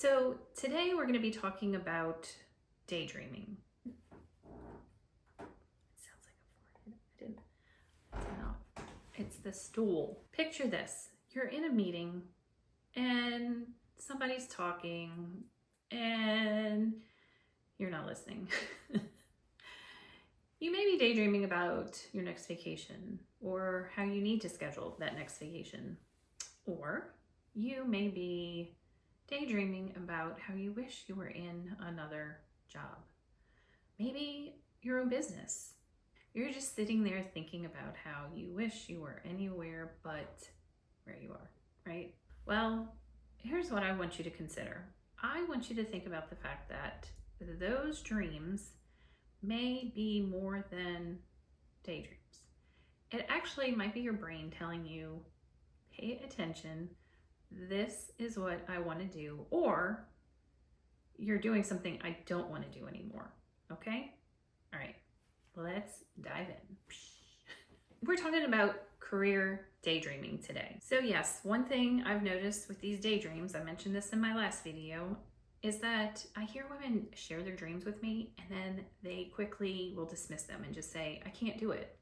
So today we're going to be talking about daydreaming. It sounds like a forehead. I didn't. No, it's the stool. Picture this. You're in a meeting and somebody's talking and you're not listening. You may be daydreaming about your next vacation or how you need to schedule that next vacation. Or you may be daydreaming about how you wish you were in another job. Maybe your own business. You're just sitting there thinking about how you wish you were anywhere but where you are, right? Well, here's what I want you to consider. I want you to think about the fact that those dreams may be more than daydreams. It actually might be your brain telling you, pay attention, this is what I want to do, or you're doing something I don't want to do anymore. Okay? All right, let's dive in. We're talking about career daydreaming today. So yes, one thing I've noticed with these daydreams, I mentioned this in my last video, is that I hear women share their dreams with me and then they quickly will dismiss them and just say, I can't do it.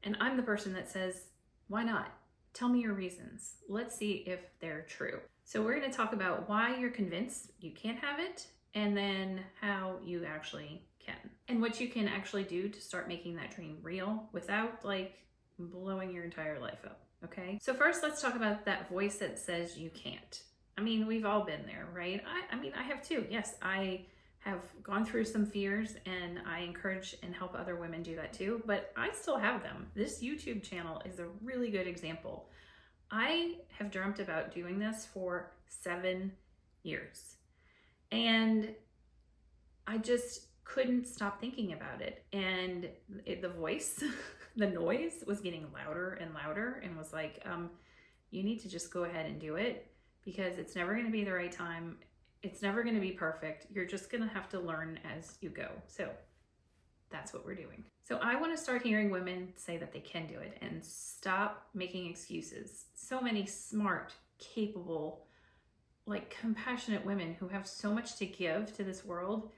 And I'm the person that says, why not? Tell me your reasons. Let's see if they're true. So we're going to talk about why you're convinced you can't have it and then how you actually can. And what you can actually do to start making that dream real without like blowing your entire life up, okay? So first, let's talk about that voice that says you can't. I mean, we've all been there, right? I mean, I have too. Yes, I have gone through some fears and I encourage and help other women do that too, but I still have them. This YouTube channel is a really good example. I have dreamt about doing this for 7 years and I just couldn't stop thinking about it. And the voice, the noise was getting louder and louder and was like, you need to just go ahead and do it because it's never going to be the right time. It's never going to be perfect. You're just going to have to learn as you go. So that's what we're doing. So I want to start hearing women say that they can do it and stop making excuses. So many smart, capable, like compassionate women who have so much to give to this world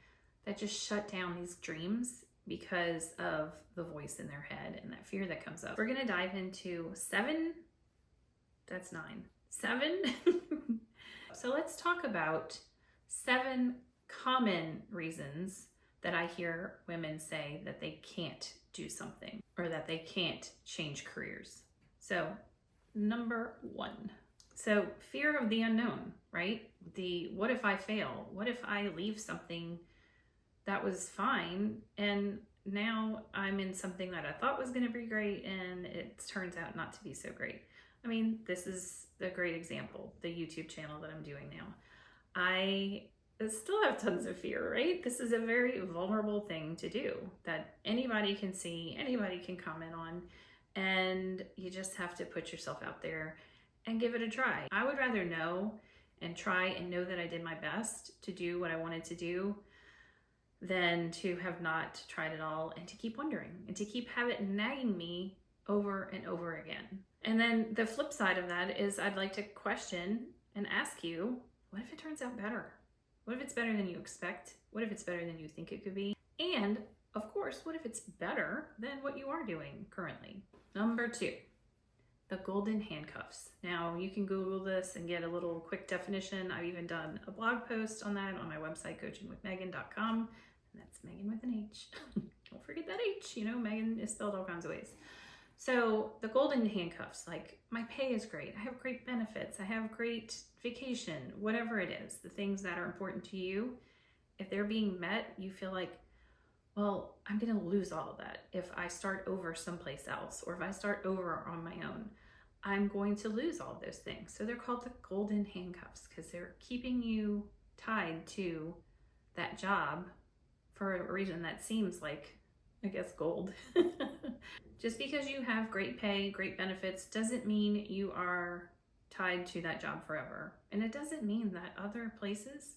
that just shut down these dreams because of the voice in their head and that fear that comes up. We're going to dive into 7. So let's talk about 7 common reasons that I hear women say that they can't do something or that they can't change careers. So number 1. So fear of the unknown, right? The what if I fail? What if I leave something that was fine and now I'm in something that I thought was going to be great and it turns out not to be so great. I mean, this is a great example, the YouTube channel that I'm doing now. I still have tons of fear, right? This is a very vulnerable thing to do that anybody can see, anybody can comment on, and you just have to put yourself out there and give it a try. I would rather know and try and know that I did my best to do what I wanted to do than to have not tried at all and to keep wondering and to keep have it nagging me over and over again. And then the flip side of that is I'd like to question and ask you, what if it turns out better? What if it's better than you expect? What if it's better than you think it could be? And of course, what if it's better than what you are doing currently? Number 2, the golden handcuffs. Now you can Google this and get a little quick definition. I've even done a blog post on that on my website, coachingwithmeghan.com. And that's Meghan with an H. Don't forget that H, you know, Meghan is spelled all kinds of ways. So the golden handcuffs, like my pay is great. I have great benefits. I have great vacation, whatever it is, the things that are important to you. If they're being met, you feel like, well, I'm going to lose all of that. If I start over someplace else, or if I start over on my own, I'm going to lose all of those things. So they're called the golden handcuffs because they're keeping you tied to that job for a reason that seems like, I guess, gold. Just because you have great pay, great benefits, doesn't mean you are tied to that job forever. And it doesn't mean that other places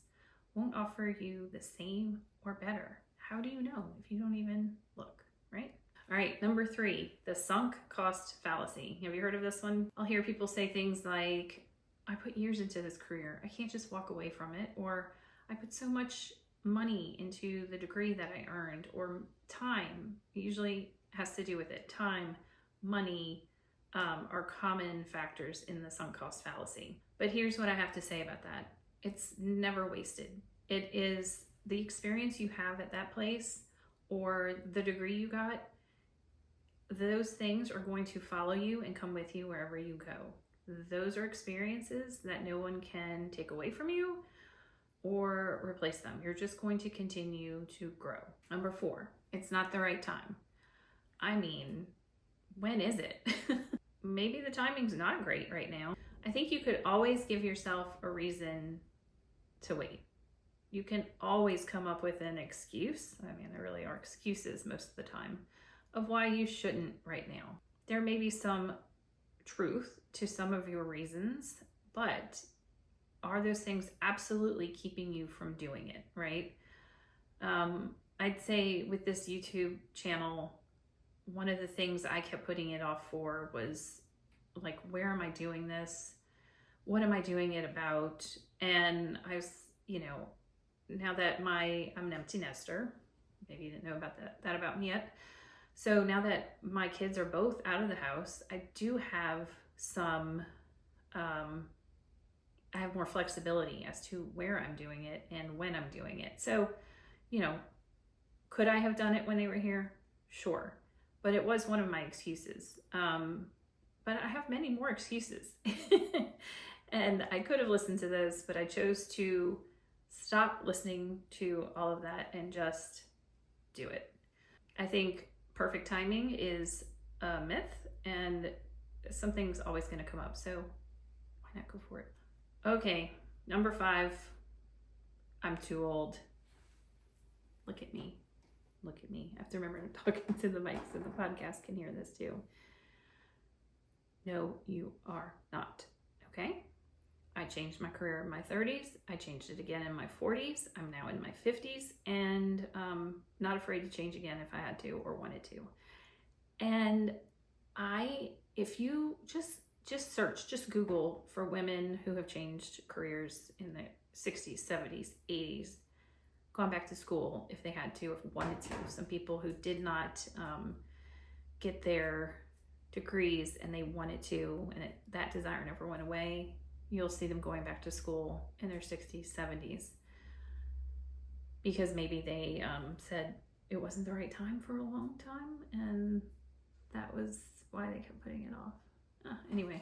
won't offer you the same or better. How do you know if you don't even look, right? All right, number 3, the sunk cost fallacy. Have you heard of this one? I'll hear people say things like, I put years into this career. I can't just walk away from it. Or I put so much money into the degree that I earned. Or time usually has to do with it. Time, money are common factors in the sunk cost fallacy. But here's what I have to say about that. It's never wasted. It is the experience you have at that place or the degree you got. Those things are going to follow you and come with you wherever you go. Those are experiences that no one can take away from you or replace them. You're just going to continue to grow. Number 4, it's not the right time. I mean, when is it? Maybe the timing's not great right now. I think you could always give yourself a reason to wait. You can always come up with an excuse. I mean, there really are excuses most of the time of why you shouldn't right now. There may be some truth to some of your reasons, but are those things absolutely keeping you from doing it, right? I'd say with this YouTube channel, one of the things I kept putting it off for was like, where am I doing this? What am I doing it about? And I was, now that I'm an empty nester, maybe you didn't know about that about me yet. So now that my kids are both out of the house, I do have some, I have more flexibility as to where I'm doing it and when I'm doing it. So, could I have done it when they were here? Sure. But it was one of my excuses. But I have many more excuses. And I could have listened to those, but I chose to stop listening to all of that and just do it. I think perfect timing is a myth, and something's always going to come up. So why not go for it? Okay, number 5, I'm too old. Look at me. Look at me. I have to remember I'm talking to the mic so the podcast can hear this too. No, you are not. Okay? I changed my career in my 30s. I changed it again in my 40s. I'm now in my 50s and not afraid to change again if I had to or wanted to. And if you just search, just Google for women who have changed careers in the 60s, 70s, 80s, gone back to school if they had to, if wanted to. Some people who did not get their degrees and they wanted to, and that desire never went away. You'll see them going back to school in their 60s, 70s, because maybe they said it wasn't the right time for a long time, and that was why they kept putting it off. Anyway,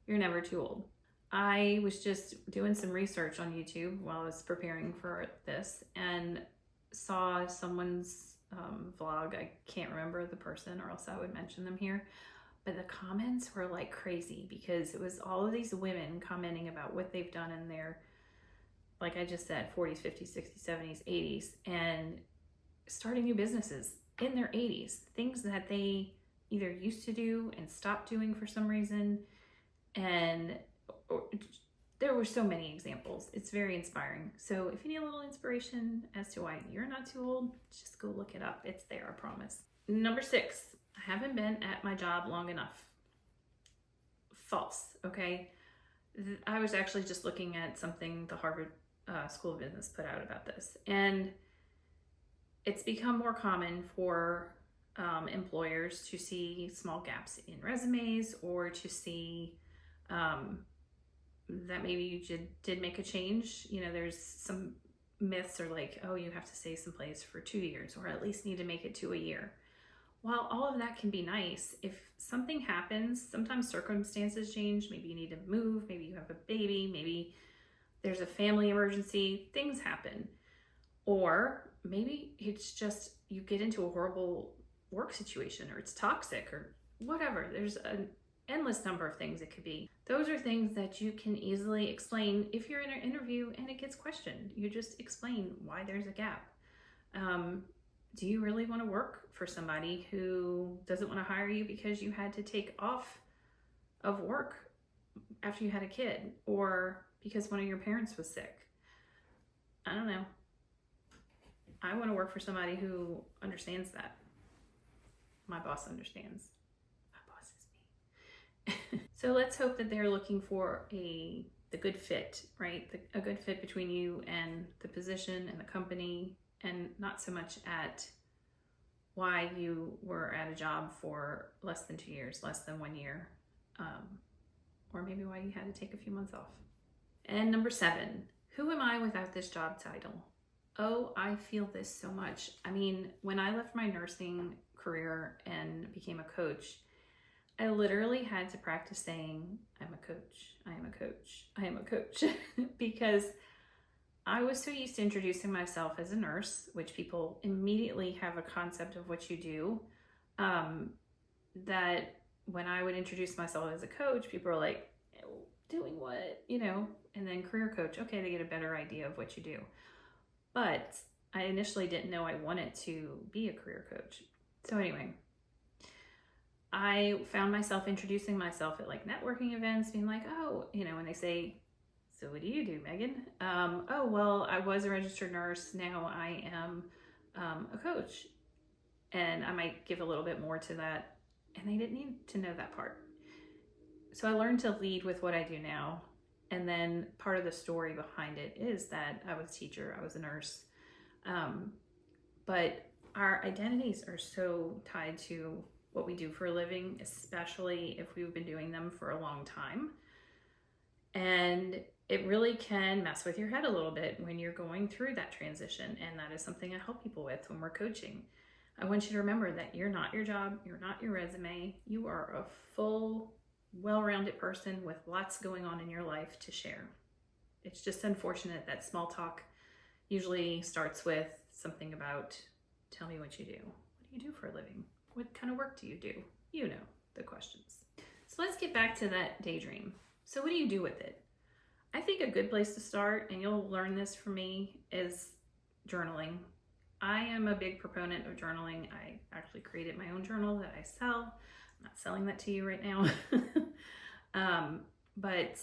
you're never too old. I was just doing some research on YouTube while I was preparing for this and saw someone's vlog. I can't remember the person or else I would mention them here. But the comments were like crazy because it was all of these women commenting about what they've done in their, like I just said, 40s, 50s, 60s, 70s, 80s, and starting new businesses in their 80s. Things that they either used to do and stopped doing for some reason. And there were so many examples. It's very inspiring. So if you need a little inspiration as to why you're not too old, just go look it up. It's there, I promise. Number 6, I haven't been at my job long enough. False, okay? I was actually just looking at something the Harvard School of Business put out about this. And it's become more common for employers to see small gaps in resumes or to see that maybe you did make a change. There's some myths are like, oh, you have to stay someplace for 2 years or at least need to make it to a year. While all of that can be nice, if something happens, sometimes circumstances change. Maybe you need to move, maybe you have a baby, maybe there's a family emergency, things happen. Or maybe it's just you get into a horrible work situation or it's toxic or whatever. There's an endless number of things it could be. Those are things that you can easily explain if you're in an interview and it gets questioned. You just explain why there's a gap. Do you really want to work for somebody who doesn't want to hire you because you had to take off of work after you had a kid or because one of your parents was sick? I don't know. I want to work for somebody who understands that. My boss understands. My boss is me. So let's hope that they're looking for the good fit, right? A good fit between you and the position and the company, and not so much at why you were at a job for less than 2 years, less than 1 year, or maybe why you had to take a few months off. And number 7, who am I without this job title? Oh, I feel this so much. I mean, when I left my nursing career and became a coach, I literally had to practice saying, I'm a coach, I am a coach, I am a coach, because I was so used to introducing myself as a nurse, which people immediately have a concept of what you do, that when I would introduce myself as a coach, people are like, doing what, and then career coach, okay, they get a better idea of what you do. But I initially didn't know I wanted to be a career coach. So anyway, I found myself introducing myself at like networking events, being like, oh, when they say, so what do you do, Megan? Oh, well, I was a registered nurse. Now I am a coach. And I might give a little bit more to that. And they didn't need to know that part. So I learned to lead with what I do now. And then part of the story behind it is that I was a teacher, I was a nurse. But our identities are so tied to what we do for a living, especially if we've been doing them for a long time. And it really can mess with your head a little bit when you're going through that transition. And that is something I help people with when we're coaching. I want you to remember that you're not your job, you're not your resume. You are a full, well-rounded person with lots going on in your life to share. It's just unfortunate that small talk usually starts with something about, tell me what you do. What do you do for a living? What kind of work do you do? You know the questions. So let's get back to that daydream. So what do you do with it? I think a good place to start, and you'll learn this from me, is journaling. I am a big proponent of journaling. I actually created my own journal that I sell. I'm not selling that to you right now. But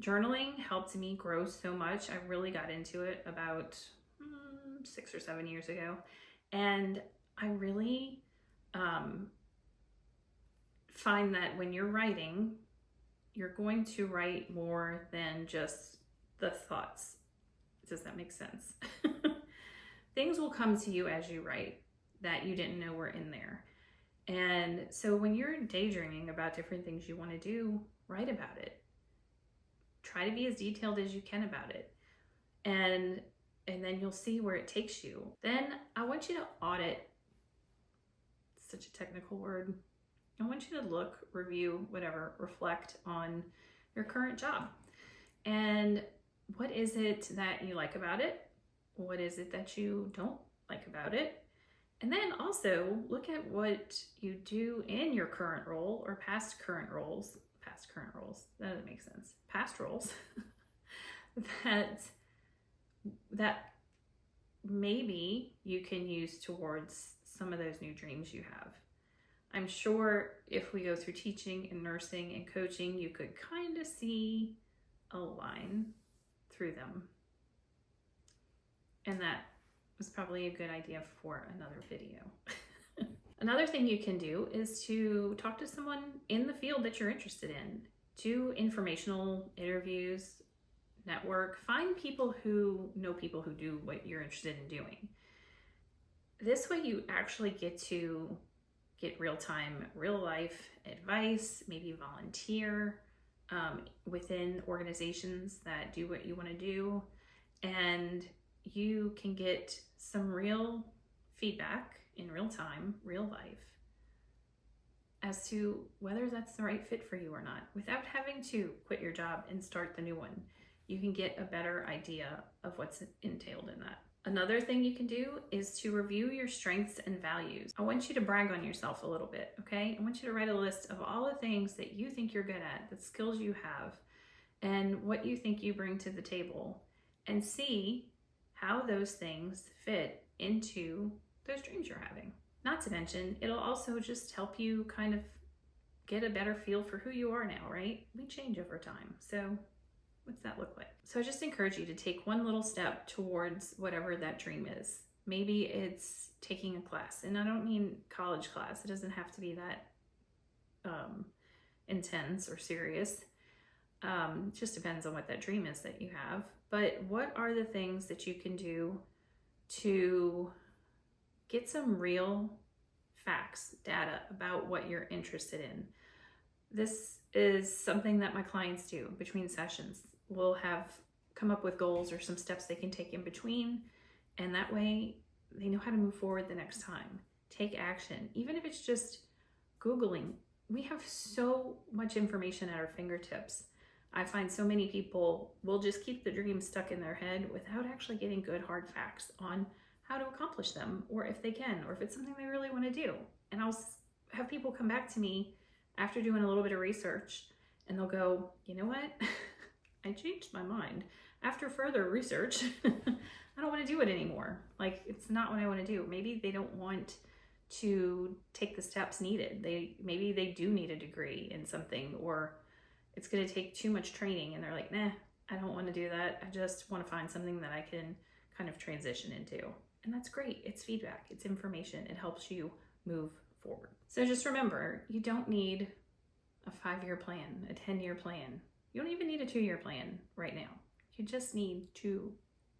journaling helped me grow so much. I really got into it about 6 or 7 years ago. And I really find that when you're writing, you're going to write more than just the thoughts. Does that make sense? Things will come to you as you write that you didn't know were in there. And so when you're daydreaming about different things you want to do, write about it. Try to be as detailed as you can about it. And then you'll see where it takes you. Then I want you to audit, such a technical word. I want you to look, review, whatever, reflect on your current job. And what is it that you like about it? What is it that you don't like about it? And then also look at what you do in your current role or past current roles, that doesn't make sense, past roles, that maybe you can use towards some of those new dreams you have. I'm sure if we go through teaching and nursing and coaching, you could kind of see a line through them. And that was probably a good idea for another video. Another thing you can do is to talk to someone in the field that you're interested in. Do informational interviews, network, find people who know people who do what you're interested in doing. This way you actually get to get real-time, real-life advice, maybe volunteer within organizations that do what you want to do, and you can get some real feedback in real time, real life, as to whether that's the right fit for you or not, without having to quit your job and start the new one. You can get a better idea of what's entailed in that. Another thing you can do is to review your strengths and values. I want you to brag on yourself a little bit, okay? I want you to write a list of all the things that you think you're good at, the skills you have, and what you think you bring to the table, and see how those things fit into those dreams you're having. Not to mention, it'll also just help you kind of get a better feel for who you are now, right? We change over time. So what's that look like? So I just encourage you to take one little step towards whatever that dream is. Maybe it's taking a class, and I don't mean college class. It doesn't have to be that intense or serious. Just depends on what that dream is that you have. But what are the things that you can do to get some real facts, data about what you're interested in? This is something that my clients do between sessions. We'll have come up with goals or some steps they can take in between, and that way they know how to move forward the next time. Take action, even if it's just Googling. We have so much information at our fingertips. I find so many people will just keep the dreams stuck in their head without actually getting good hard facts on how to accomplish them, or if they can, or if it's something they really want to do. And I'll have people come back to me after doing a little bit of research, and they'll go, you know what? I changed my mind. After further research, I don't want to do it anymore. Like, it's not what I want to do. Maybe they don't want to take the steps needed. Maybe they do need a degree in something, or it's going to take too much training, and they're like, nah, I don't want to do that. I just want to find something that I can kind of transition into. And that's great. It's feedback. It's information. It helps you move forward. So just remember, you don't need a 5-year plan, a 10-year plan. You don't even need a 2-year plan right now. You just need to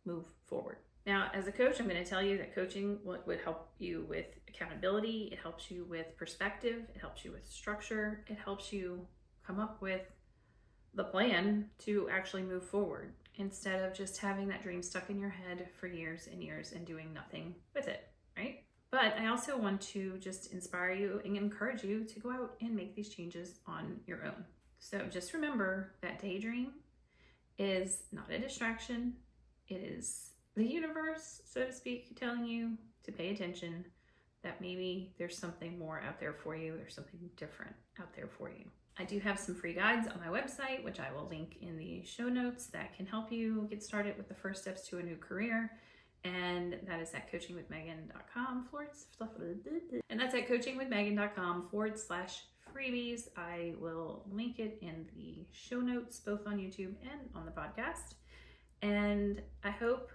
move forward. Now, as a coach, I'm going to tell you that coaching would help you with accountability. It helps you with perspective. It helps you with structure. It helps you come up with the plan to actually move forward instead of just having that dream stuck in your head for years and years and doing nothing with it, right? But I also want to just inspire you and encourage you to go out and make these changes on your own. So just remember that daydream is not a distraction. It is the universe, so to speak, telling you to pay attention, that maybe there's something more out there for you. There's something different out there for you. I do have some free guides on my website, which I will link in the show notes, that can help you get started with the first steps to a new career. And that is at coachingwithmegan.com and that's at coachingwithmegan.com/freebies. I will link it in the show notes, both on YouTube and on the podcast. And I hope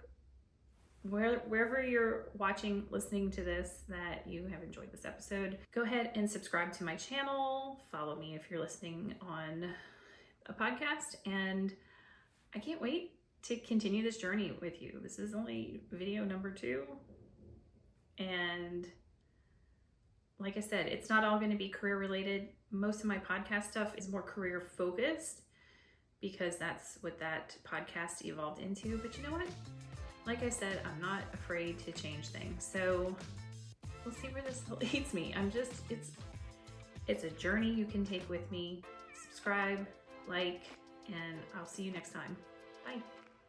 wherever you're watching, listening to this, that you have enjoyed this episode. Go ahead and subscribe to my channel. Follow me if you're listening on a podcast. And I can't wait to continue this journey with you. This is only video number 2. And like I said, it's not all going to be career related. Most of my podcast stuff is more career focused because that's what that podcast evolved into. But you know what? Like I said, I'm not afraid to change things. So we'll see where this leads me. It's a journey you can take with me. Subscribe, like, and I'll see you next time. Bye.